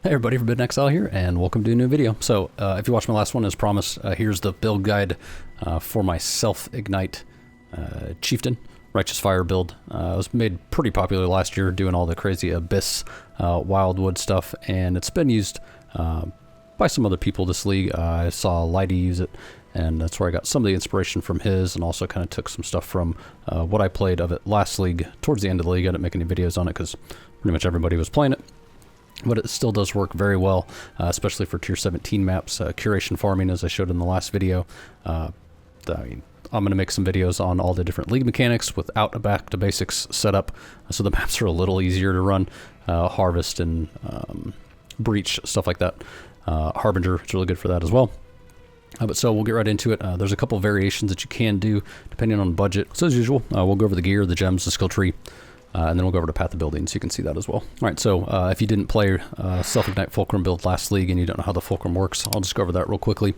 Hey everybody, Forbidden Exile here, and welcome to a new video. So, if you watched my last one, as promised, here's the build guide for my self-ignite Chieftain Righteous Fire build. It was made pretty popular last year, doing all the crazy Abyss Wildwood stuff, and it's been used by some other people this league. I saw Lighty use it, and that's where I got some of the inspiration from his, and also kind of took some stuff from what I played of it last league. Towards the end of the league, I didn't make any videos on it because pretty much everybody was playing it. But it still does work very well, especially for tier 17 maps. Curation farming, as I showed in the last video. I'm going to make some videos on all the different league mechanics without a back to basics setup, so the maps are a little easier to run. Harvest and Breach, stuff like that. Harbinger, it's really good for that as well. But so we'll get right into it. There's a couple variations that you can do depending on budget. So as usual, we'll go over the gear, the gems, the skill tree. And then we'll go over to Path of Building so you can see that as well. All right, so if you didn't play Self-Ignite Fulcrum build last league and you don't know how the Fulcrum works, I'll just go over that real quickly.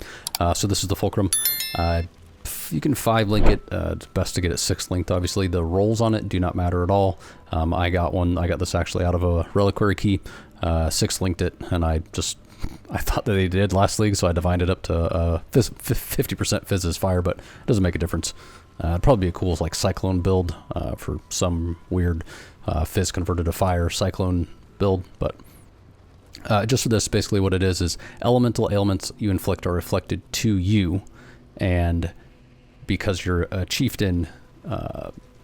So this is the Fulcrum. You can 5-link it. It's best to get it 6-linked, obviously. The rolls on it do not matter at all. I got this actually out of a reliquary key. 6-linked it, and I thought that they did last league, so I divided it up to 50% Fizz's Fire, but it doesn't make a difference. It'd probably be a cool like Cyclone build for some weird Fizz converted to Fire Cyclone build, but just for this, basically what it is elemental ailments you inflict are reflected to you, and because you're a Chieftain,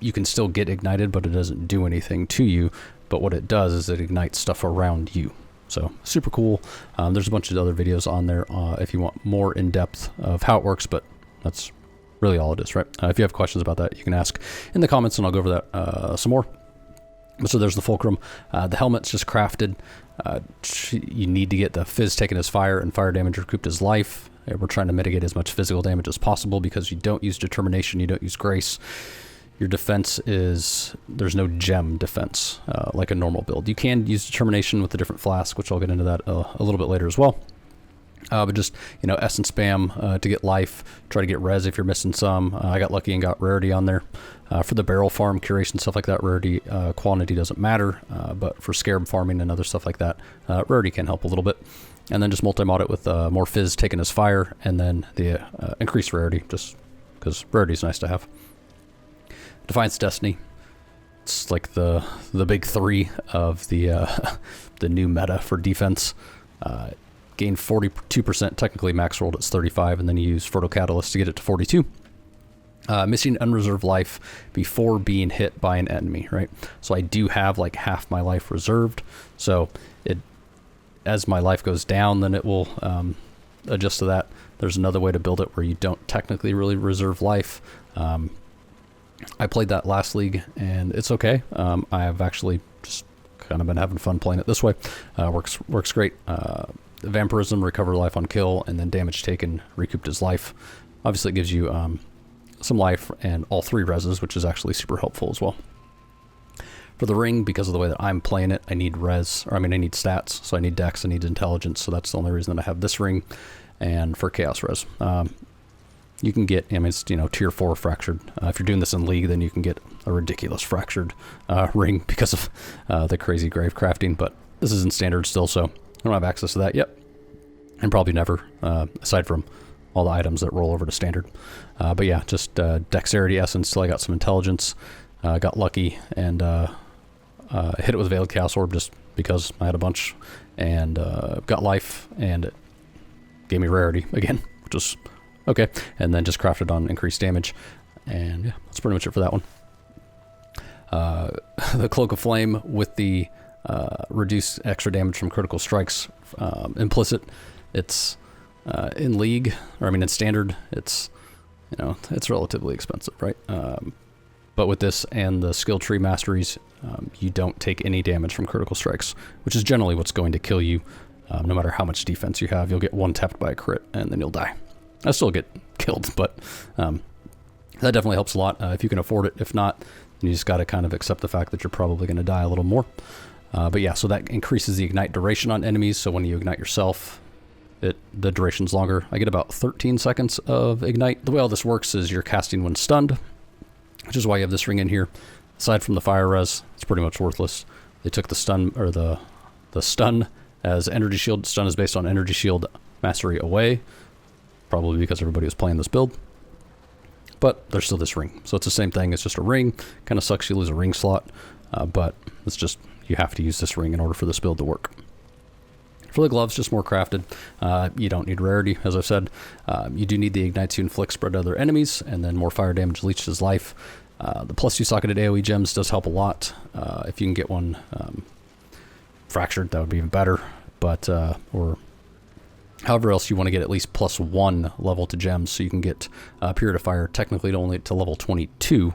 you can still get ignited, but it doesn't do anything to you, but what it does is it ignites stuff around you. So super cool. There's a bunch of other videos on there if you want more in depth of how it works, but that's really all it is, right? If you have questions about that, you can ask in the comments and I'll go over that some more. So there's the Fulcrum. The helmet's just crafted. You need to get the Fizz taken as fire and fire damage recouped as life. We're trying to mitigate as much physical damage as possible because you don't use determination, you don't use grace. Your defense is, there's no gem defense like a normal build. You can use determination with the different flasks, which I'll get into that a little bit later as well. But just, essence spam to get life, try to get res if you're missing some. I got lucky and got rarity on there. For the barrel farm, curation, stuff like that, rarity quantity doesn't matter, but for scarab farming and other stuff like that, rarity can help a little bit. And then just multi-mod it with more fizz taken as fire, and then the increased rarity, just because rarity is nice to have. Defiance Destiny. It's like the big three of the the new meta for defense. Gain 42%, technically max rolled it's 35, and then you use Fertile Catalyst to get it to 42. Missing unreserved life before being hit by an enemy, right? So I do have like half my life reserved, so as my life goes down, then it will adjust to that. There's another way to build it where you don't technically really reserve life. I played that last league, and it's okay. I have actually just kind of been having fun playing it this way. Works great. Vampirism, recover life on kill, and then damage taken, recouped as life. Obviously it gives you some life and all 3 reses, which is actually super helpful as well. For the ring, because of the way that I'm playing it, I need I need stats, so I need dex, I need intelligence, so that's the only reason that I have this ring. And for chaos res, you can get, it's tier 4 fractured. If you're doing this in league, then you can get a ridiculous fractured ring because of the crazy grave crafting, but this is in standard still, so I don't have access to that yet, and probably never, aside from all the items that roll over to standard. But yeah, just dexterity essence till I got some intelligence, got lucky, and hit it with Veiled Chaos Orb just because I had a bunch, and got life, and it gave me rarity again, which was okay, and then just crafted on increased damage, and yeah, that's pretty much it for that one. The Cloak of Flame with the reduce extra damage from critical strikes implicit. It's in league, or in standard, it's it's relatively expensive, right? But with this and the skill tree masteries, you don't take any damage from critical strikes, which is generally what's going to kill you. No matter how much defense you have, you'll get one tapped by a crit and then you'll die. I still get killed, but that definitely helps a lot if you can afford it. If not, then you just got to kind of accept the fact that you're probably going to die a little more. But yeah, so that increases the ignite duration on enemies. So when you ignite yourself, the duration's longer. I get about 13 seconds of ignite. The way all this works is you're casting when stunned, which is why you have this ring in here. Aside from the fire res, it's pretty much worthless. They took the stun, or the stun as energy shield. Stun is based on energy shield mastery away, probably because everybody was playing this build. But there's still this ring, so it's the same thing. It's just a ring. Kind of sucks you lose a ring slot, but it's just you have to use this ring in order for this build to work. For the gloves, just more crafted. You don't need rarity, as I've said. You do need the ignite to inflict spread to other enemies, and then more fire damage leeches life. The +2 socketed AoE gems does help a lot. If you can get one fractured, that would be even better. But or however else you want to get at least +1 level to gems, so you can get period of fire technically only to level 22,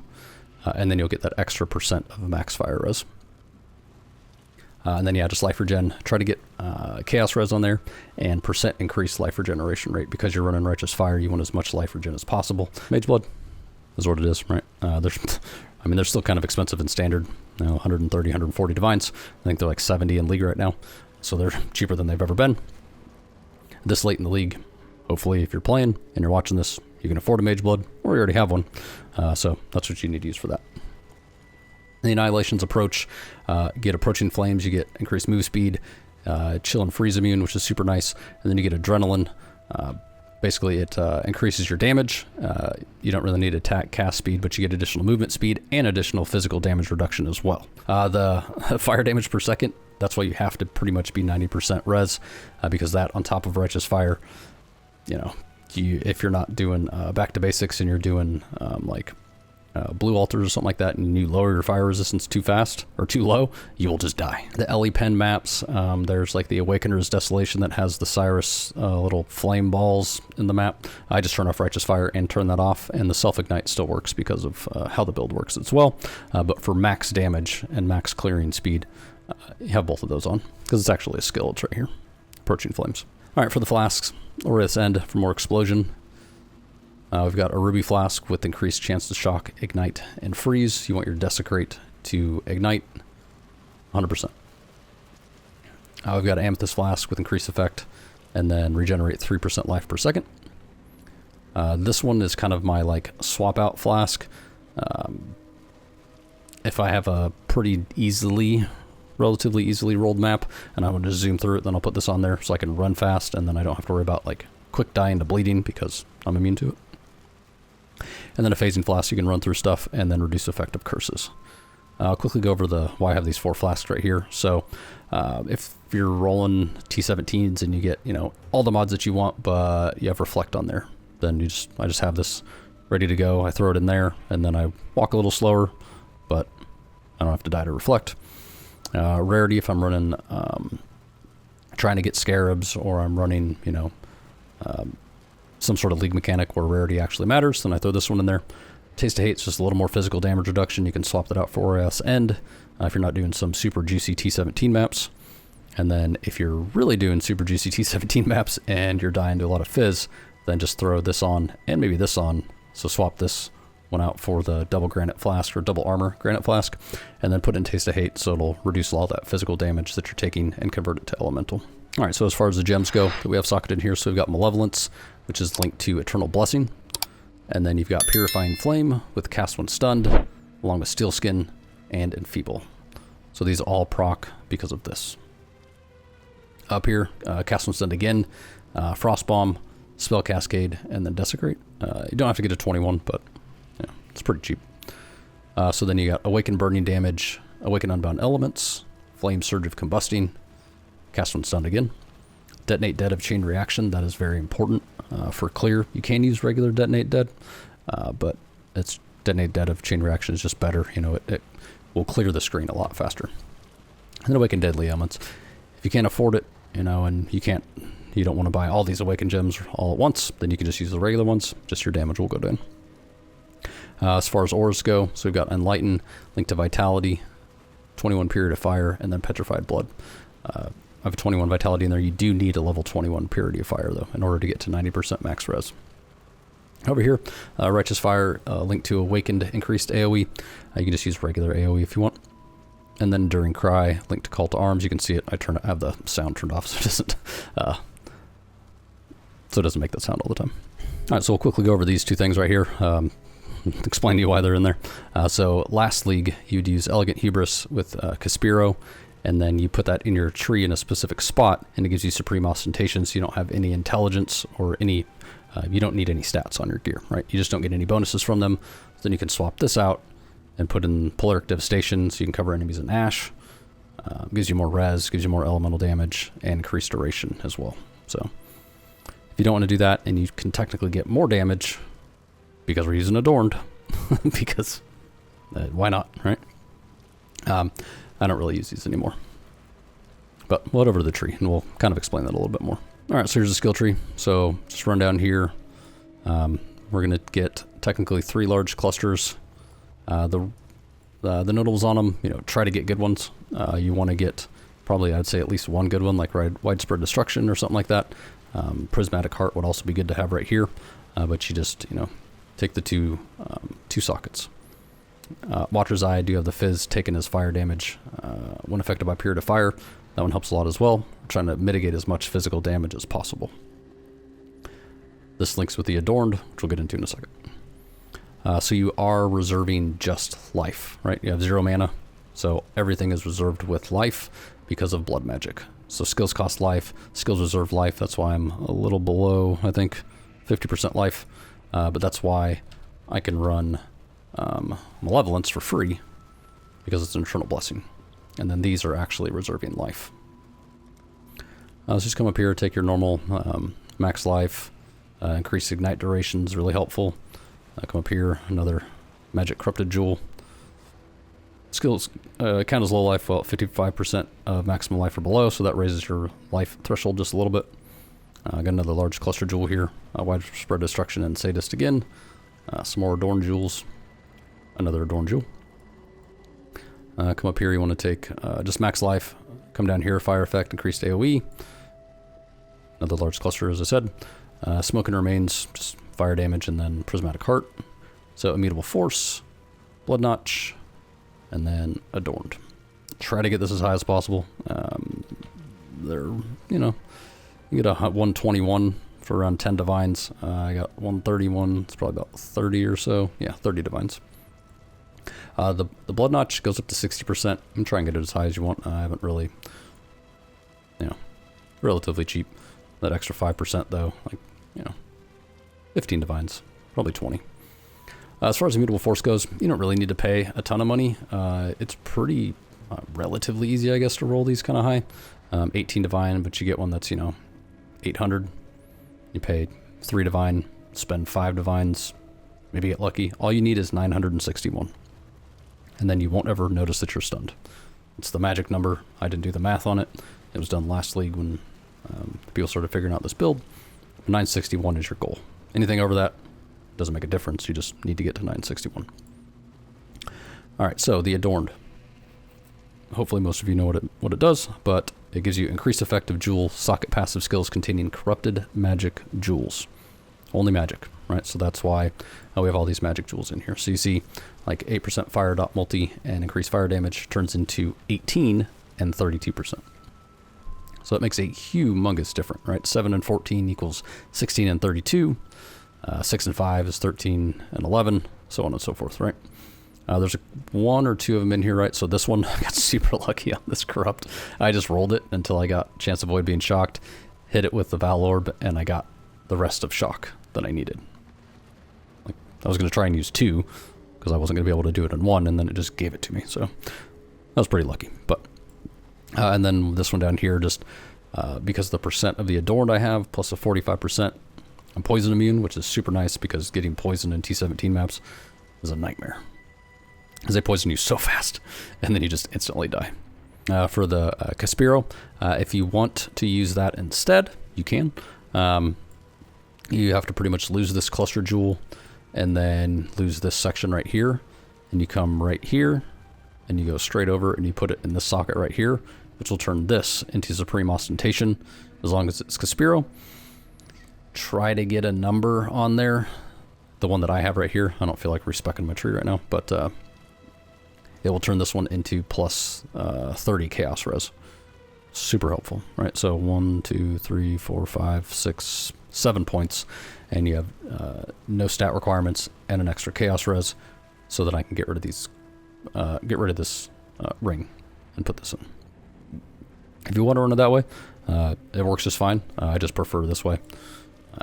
and then you'll get that extra % of max fire res. And then yeah, just life regen. Try to get chaos res on there and % increase life regeneration rate. Because you're running righteous fire, you want as much life regen as possible. Mage blood is what it is, right? They're still kind of expensive in standard. 130, 140 divines. I think they're like 70 in league right now, so they're cheaper than they've ever been. This late in the league, hopefully, if you're playing and you're watching this, you can afford a mage blood, or you already have one. So that's what you need to use for that. The Annihilation's approach, get approaching flames, you get increased move speed, chill and freeze immune, which is super nice, and then you get adrenaline. Basically, it increases your damage. You don't really need attack cast speed, but you get additional movement speed and additional physical damage reduction as well. The fire damage per second, that's why you have to pretty much be 90% res, because that on top of righteous fire, if you're not doing back to basics and you're doing blue altars or something like that, and you lower your fire resistance too fast or too low, you will just die. The LE pen maps, there's like the Awakener's Desolation that has the Cyrus little flame balls in the map. I just turn off righteous fire and turn that off, and the self-ignite still works because of how the build works as well. But for max damage and max clearing speed, you have both of those on, because it's actually a skill. It's right here, approaching flames. All right, for the flasks, or this end for more explosion. We've got a ruby flask with increased chance to shock, ignite, and freeze. You want your desecrate to ignite 100%. We've got an amethyst flask with increased effect, and then regenerate 3% life per second. This one is kind of my swap out flask. If I have a relatively easily rolled map, and I want to zoom through it, then I'll put this on there so I can run fast, and then I don't have to worry about quick dying to bleeding because I'm immune to it. And then a phasing flask, you can run through stuff and then reduce effect of curses. I'll quickly go over why I have these 4 flasks right here. So if you're rolling T17s and you get all the mods that you want, but you have reflect on there, then I just have this ready to go. I throw it in there, and then I walk a little slower, but I don't have to die to reflect. Rarity, if I'm running trying to get scarabs, or I'm running some sort of league mechanic where rarity actually matters, then I throw this one in there. Taste of Hate is just a little more physical damage reduction. You can swap that out for OS End if you're not doing some super juicy T17 maps. And then if you're really doing super juicy T17 maps and you're dying to a lot of fizz, then just throw this on and maybe this on. So swap this one out for the double granite flask or double armor granite flask, and then put in Taste of Hate, so it'll reduce all that physical damage that you're taking and convert it to elemental. All right, so as far as the gems go that we have socketed here, so we've got Malevolence, which is linked to Eternal Blessing. And then you've got Purifying Flame with Cast When Stunned, along with Steel Skin and Enfeeble. So these all proc because of this. Up here, Cast When Stunned again, Frost Bomb, Spell Cascade, and then Desecrate. You don't have to get a 21, but it's pretty cheap. So then you got Awaken Burning Damage, Awaken Unbound Elements, Flame Surge of Combusting, Cast When Stunned again. Detonate Dead of Chain Reaction, that is very important for clear. You can use regular Detonate Dead, but it's Detonate Dead of Chain Reaction is just better. It will clear the screen a lot faster. And then Awaken Deadly Elements. If you can't afford it, and you don't want to buy all these Awaken Gems all at once, then you can just use the regular ones. Just your damage will go down. As far as auras go, so we've got Enlighten, Link to Vitality, 21 Period of Fire, and then Petrified Blood. I have a 21 Vitality in there. You do need a level 21 Purity of Fire, though, in order to get to 90% max res. Over here, Righteous Fire, linked to Awakened Increased AoE. You can just use regular AoE if you want. And then Enduring Cry, linked to Call to Arms. You can see it. I have the sound turned off, so it doesn't make that sound all the time. All right, so we'll quickly go over these two things right here. Explain to you why they're in there. So last league, you'd use Elegant Hubris with Caspiro, and then you put that in your tree in a specific spot, and it gives you supreme ostentation, so you don't have any intelligence or any, you don't need any stats on your gear, right? You just don't get any bonuses from them. So then you can swap this out and put in Polaric Devastation, so you can cover enemies in ash. Gives you more res, gives you more elemental damage, and increased duration as well. So if you don't want to do that, and you can technically get more damage because we're using Adorned, because why not, right? I don't really use these anymore. But we'll head over to the tree, and we'll kind of explain that a little bit more. All right, so here's the skill tree. So just run down here. We're going to get technically 3 large clusters. The notables on them, you know, try to get good ones. You want to get probably, I'd say, at least 1 good one, like Widespread Destruction or something like that. Prismatic Heart would also be good to have right here, but you just, you know, take the two sockets. Watcher's Eye, do have the Fizz taken as fire damage when affected by Period of Fire. That one helps a lot as well. We're trying to mitigate as much physical damage as possible. This links with the Adorned, which we'll get into in a second. So you are reserving just life, right? You have 0 mana, so everything is reserved with life because of blood magic. So skills cost life, skills reserve life. That's why I'm a little below, I think, 50% life. But that's why I can run Malevolence for free, because it's an Eternal Blessing. And then these are actually reserving life. Let's just come up here, take your normal max life, increase ignite duration is really helpful. Come up here, another Magic Corrupted Jewel. Skills count as low life, well, 55% of maximum life or below, so that raises your life threshold just a little bit. Got another large cluster jewel here, Widespread Destruction and Sadist again. Some more Adorned Jewels, another Adorned Jewel. Come up here, you want to take just max life. Come down here, Fire Effect, increased AoE. Another large cluster, as I said. Smoke and Remains, just fire damage, and then Prismatic Heart. So Immutable Force, Blood Notch, and then Adorned. Try to get this as high as possible. They're, you know, you get a 121 for around 10 divines. I got 131, it's probably about 30 or so. Yeah, 30 divines. The Blood Notch goes up to 60%. I'm trying to get it as high as you want. I haven't really, you know, relatively cheap. That extra 5% though, like, you know, 15 divines, probably 20. As far as Immutable Force goes, you don't really need to pay a ton of money. It's pretty relatively easy, I guess, to roll these kind of high. 18 divine, but you get one that's, you know, 800. You pay 3 divine, spend 5 divines, maybe get lucky. All you need is 961. And then you won't ever notice that you're stunned. It's the magic number. I didn't do the math on it. It was done last league when people started figuring out this build. 961 is your goal. Anything over that doesn't make a difference. You just need to get to 961. All right, so the Adorned. Hopefully most of you know what it does, but it gives you increased effective jewel socket passive skills containing corrupted magic jewels. Only magic, right? So that's why we have all these magic jewels in here. So you see like 8% fire dot multi and increased fire damage turns into 18 and 32%. So it makes a humongous difference, right? 7 and 14 equals 16 and 32. 6 and 5 is 13 and 11, so on and so forth, right? There's 1 or 2 of them in here, right? So this one, I got super lucky on this corrupt. I just rolled it until I got Chance to Avoid Being Shocked, hit it with the Val Orb, and I got the rest of Shock that I needed. Like, I was going to try and use 2, because I wasn't going to be able to do it in 1, and then it just gave it to me. So that was pretty lucky. But and then this one down here, just because the percent of the Adorned I have, plus a 45%, I'm poison immune, which is super nice because getting poisoned in T17 maps is a nightmare. Because they poison you so fast, and then you just instantly die. For the Caspiro, if you want to use that instead, you can. You have to pretty much lose this cluster jewel, and then lose this section right here, and you come right here, and you go straight over, and you put it in this socket right here, which will turn this into Supreme Ostentation, as long as it's Caspiro. Try to get a number on there. The one that I have right here, I don't feel like respecking my tree right now, but it will turn this one into plus 30 Chaos Res. Super helpful, right? So 1, 2, 3, 4, 5, 6, 7 points, and you have no stat requirements and an extra Chaos Res, so that I can get rid of these, get rid of this ring and put this in. If you want to run it that way, it works just fine. I just prefer this way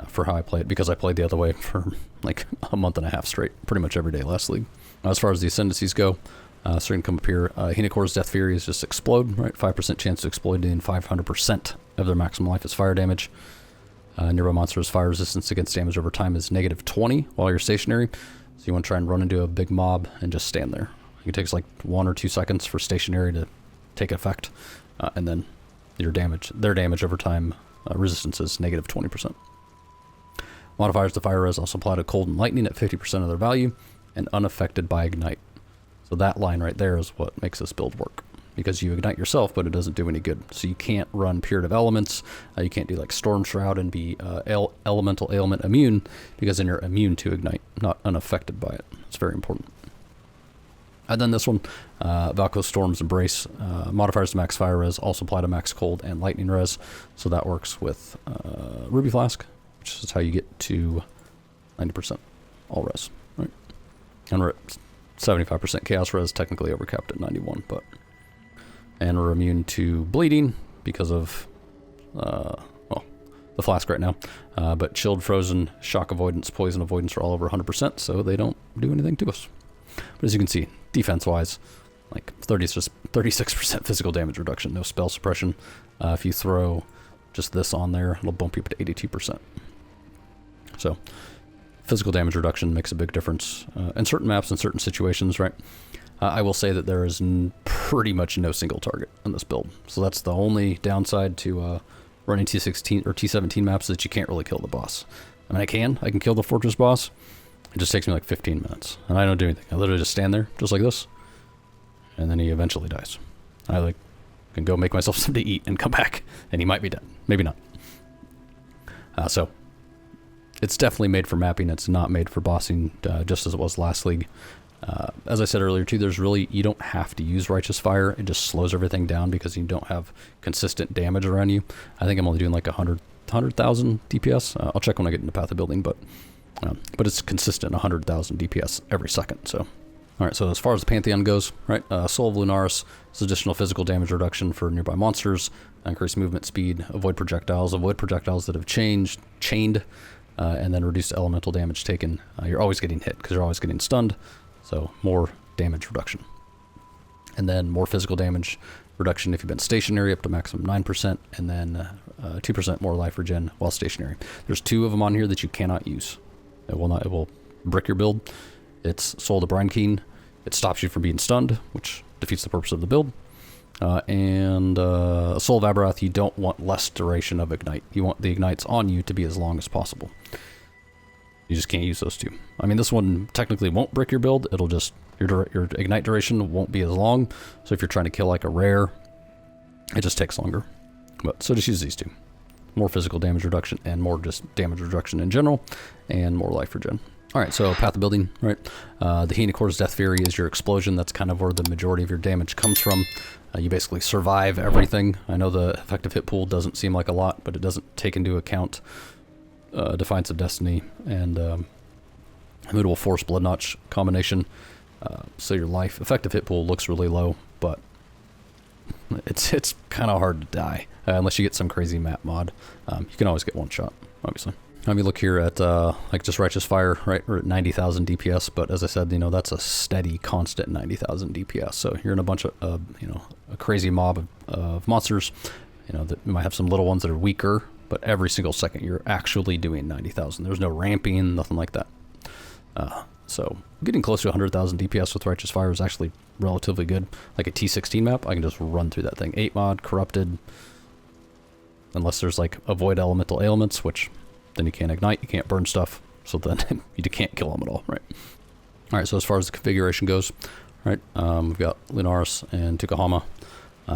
for how I play it, because I played the other way for like a month and a half straight, pretty much every day last league. As far as the Ascendancies go, starting to come up here, Hinakor's Death Fury is just explode, right? 5% chance to explode, and 500% of their maximum life is fire damage. Nearby monsters' fire resistance against damage over time is -20 while you're stationary. So you want to try and run into a big mob and just stand there. It takes like 1 or 2 seconds for stationary to take effect, and then their damage over time resistance is -20%. Modifiers to fire res also apply to cold and lightning at 50% of their value and unaffected by ignite. So that line right there is what makes this build work, because you ignite yourself, but it doesn't do any good. So you can't run Period of Elements. You can't do like Storm Shroud and be elemental ailment immune, because then you're immune to ignite, not unaffected by it. It's very important. And then this one, Valko's Storm's Embrace. Modifiers to max fire res also apply to max cold and lightning res. So that works with Ruby Flask, which is how you get to 90% all res, right? And we're at 75% chaos res, technically overcapped at 91, but... And we're immune to bleeding because of, well, the flask right now. But chilled, frozen, shock avoidance, poison avoidance are all over 100%, so they don't do anything to us. But as you can see, defense-wise, like 36% physical damage reduction, no spell suppression. If you throw just this on there, it'll bump you up to 82%. So physical damage reduction makes a big difference in certain maps and certain situations, right? I will say that there is pretty much no single target on this build. So that's the only downside to running T16 or T17 maps, that you can't really kill the boss. I mean, I can kill the fortress boss. It just takes me like 15 minutes. And I don't do anything. I literally just stand there, just like this. And then he eventually dies. I like can go make myself something to eat and come back. And he might be dead. Maybe not. So it's definitely made for mapping. It's not made for bossing, just as it was last league. As I said earlier too, you don't have to use Righteous Fire. It just slows everything down because you don't have consistent damage around you. I think I'm only doing like 100,000 DPS. I'll check when I get into Path of Building, but it's consistent 100,000 DPS every second. So, all right. So as far as the Pantheon goes, right, Soul of Lunaris is additional physical damage reduction for nearby monsters, increased movement speed, avoid projectiles that have chained, and then reduced elemental damage taken. You're always getting hit because you're always getting stunned. So more damage reduction. And then more physical damage reduction if you've been stationary, up to maximum 9%, and then 2% more life regen while stationary. There's 2 of them on here that you cannot use. It will brick your build. It's Soul of the Brine King. It stops you from being stunned, which defeats the purpose of the build. And Soul of Abberath, you don't want less duration of ignite. You want the ignites on you to be as long as possible. You just can't use those 2. I mean, this one technically won't brick your build. It'll just, your ignite duration won't be as long. So if you're trying to kill like a rare, it just takes longer. But so just use these 2. More physical damage reduction and more just damage reduction in general, and more life regen. All right, so Path of Building, right? The Hinakor's Death Fury is your explosion. That's kind of where the majority of your damage comes from. You basically survive everything. I know the effective hit pool doesn't seem like a lot, but it doesn't take into account Defiance of Destiny and Immutable Force Blood Notch combination. So your life effective hit pool looks really low, but it's kind of hard to die unless you get some crazy map mod. You can always get one shot, obviously. Let me look here at like just Righteous Fire, right? We're at 90,000 DPS, but as I said, that's a steady, constant 90,000 DPS. So you're in a bunch of a crazy mob of monsters. That you might have some little ones that are weaker, but every single second you're actually doing 90,000. There's no ramping, nothing like that. So getting close to 100,000 DPS with Righteous Fire is actually relatively good. Like a T16 map, I can just run through that thing. 8 mod, Corrupted, unless there's like Avoid Elemental Ailments, which then you can't ignite, you can't burn stuff, so then you can't kill them at all, right? All right, so as far as the configuration goes, right, we've got Lunaris and Tukahama.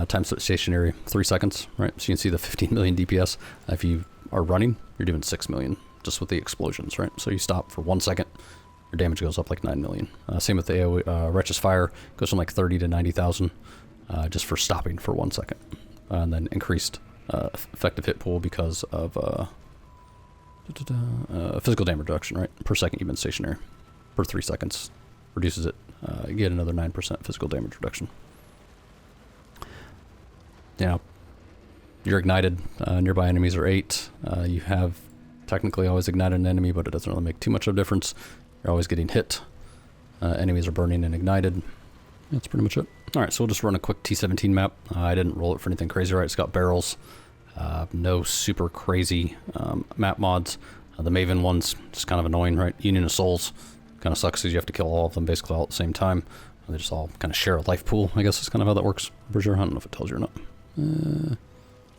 Time stationary, 3 seconds, right? So you can see the 15 million DPS. If you are running, you're doing 6 million just with the explosions, right? So you stop for 1 second, your damage goes up like 9 million. Same with the AoE, Righteous Fire, goes from like 30 to 90,000 just for stopping for 1 second. And then increased effective hit pool because of physical damage reduction, right? Per second you've been stationary. Per 3 seconds. Reduces it, you get another 9% physical damage reduction. you're ignited. Nearby enemies are 8. You have technically always ignited an enemy, but it doesn't really make too much of a difference. You're always getting hit. Enemies are burning and ignited. That's pretty much it. Alright, so we'll just run a quick T17 map. I didn't roll it for anything crazy, right? It's got barrels. No super crazy map mods. The Maven one's just kind of annoying, right? Union of Souls kind of sucks because you have to kill all of them basically all at the same time. They just all kind of share a life pool, I guess is kind of how that works. Berger, I don't know if it tells you or not. No,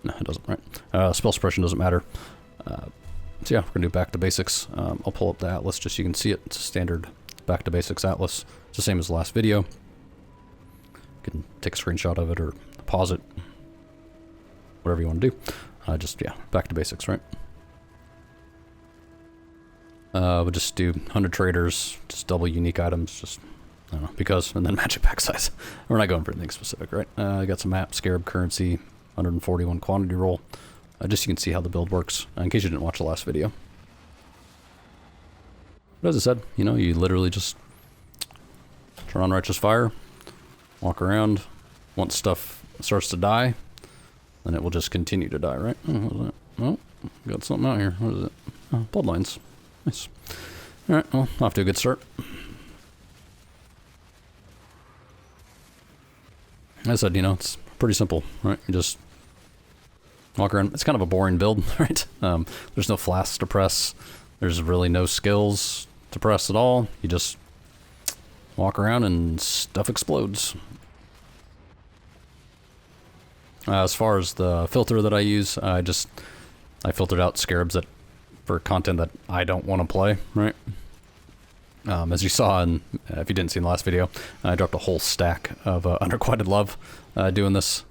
it doesn't, right? Spell suppression doesn't matter. So yeah, we're going to do back to basics. I'll pull up the atlas just so you can see it. It's a standard back to basics atlas. It's the same as the last video. You can take a screenshot of it or pause it. Whatever you want to do. Just, yeah, back to basics, right? We'll just do 100 traders, just double unique items, just, I don't know, because, and then magic pack size. We're not going for anything specific, right? I got some map, scarab, currency, 141 quantity roll. Just so you can see how the build works, in case you didn't watch the last video. But as I said, you know, you literally just turn on Righteous Fire, walk around. Once stuff starts to die, then it will just continue to die, right? Oh, what was that? Oh, got something out here. What is it? Oh, bloodlines. Nice. Alright, well, off to a good start. As I said, you know, it's pretty simple, right? You just walk around. It's kind of a boring build, right? There's no flasks to press. There's really no skills to press at all. You just walk around and stuff explodes. As far as the filter that I use, I filtered out scarabs that for content that I don't want to play, right? As you saw, and if you didn't see in the last video, I dropped a whole stack of Unrequited Love doing this.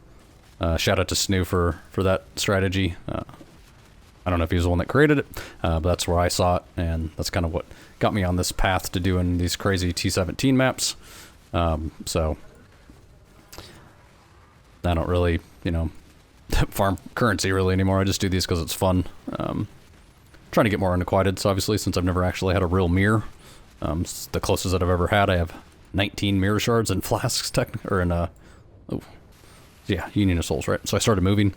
Shout out to Snoo for that strategy. I don't know if he was the one that created it, but that's where I saw it, and that's kind of what got me on this path to doing these crazy T17 maps. So I don't really, you know, farm currency really anymore. I just do these because it's fun. Trying to get more unrequited, so obviously, since I've never actually had a real mirror. It's the closest that I've ever had. I have 19 mirror shards and flasks, or in yeah, Union of Souls, right? So I started moving.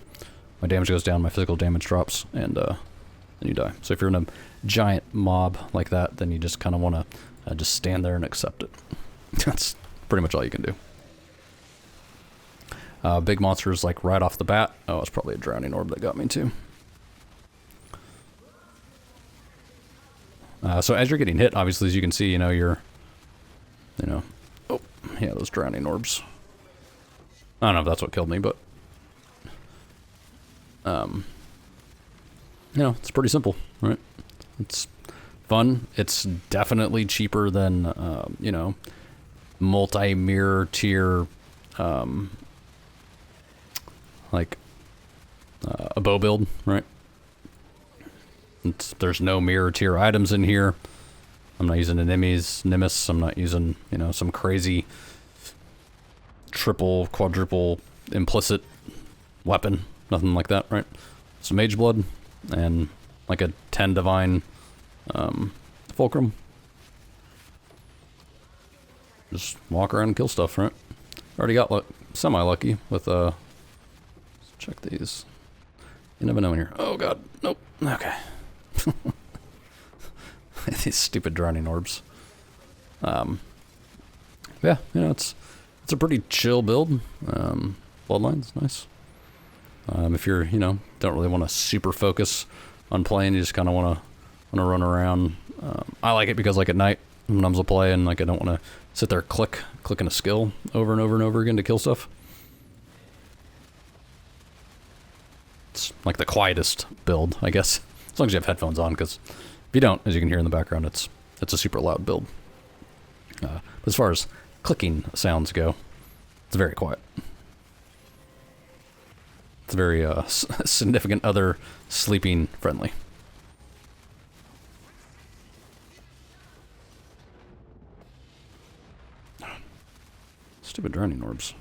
My damage goes down, my physical damage drops, and then you die. So if you're in a giant mob like that, then you just kind of want to just stand there and accept it. That's pretty much all you can do. Big monsters, like right off the bat. Oh, it's probably a drowning orb that got me too. So as you're getting hit, obviously, as you can see, you know, oh, yeah, those drowning orbs. I don't know if that's what killed me, but, you know, it's pretty simple, right? It's fun. It's definitely cheaper than, you know, multi-mirror tier, like, a bow build, right? There's no mirror tier items in here. I'm not using an Nimbus. I'm not using, you know, some crazy triple, quadruple, implicit weapon. Nothing like that, right? Some Mage Blood and like a 10 Divine Fulcrum. Just walk around and kill stuff, right? Already got semi-lucky with, let's check these. You never know in here. Oh god, nope, okay. These stupid drowning orbs. Yeah, you know, it's a pretty chill build. Bloodlines, nice. If you're, you know, don't really want to super focus on playing, you just kind of want to run around. I like it because, like, at night when I'm playing, like, I don't want to sit there clicking a skill over and over and over again to kill stuff. It's like the quietest build, I guess. As long as you have headphones on, because if you don't, as you can hear in the background, it's a super loud build. But as far as clicking sounds go, it's very quiet. It's very significant other sleeping friendly. Stupid drowning orbs.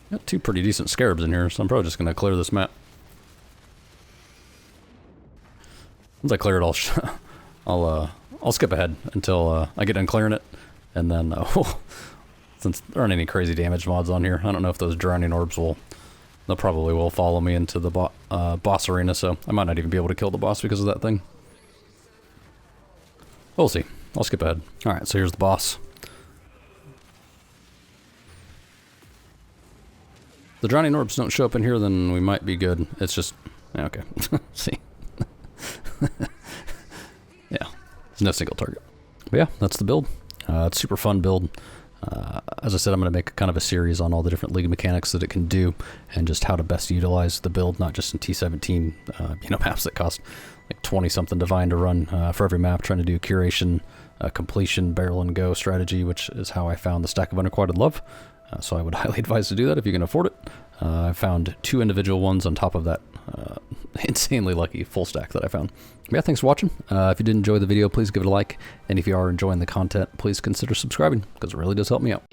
Got two pretty decent scarabs in here, so I'm probably just going to clear this map. Once I clear it, I'll skip ahead until I get done clearing it, and then since there aren't any crazy damage mods on here, I don't know if those drowning orbs will They'll probably will follow me into the boss arena, so I might not even be able to kill the boss because of that thing. We'll see. I'll skip ahead. Alright, so here's the boss. If the drowning orbs don't show up in here, then we might be good. It's just... yeah, okay. See. Yeah. There's no single target. But yeah, that's the build. It's a super fun build. As I said, I'm going to make kind of a series on all the different league mechanics that it can do and just how to best utilize the build, not just in T17, maps that cost like 20-something divine to run for every map, trying to do curation, completion, barrel and go strategy, which is how I found the stack of Unrequited Love. So I would highly advise to do that if you can afford it. I found 2 individual ones on top of that insanely lucky full stack that I found. But yeah, thanks for watching. If you did enjoy the video, please give it a like. And if you are enjoying the content, please consider subscribing, because it really does help me out.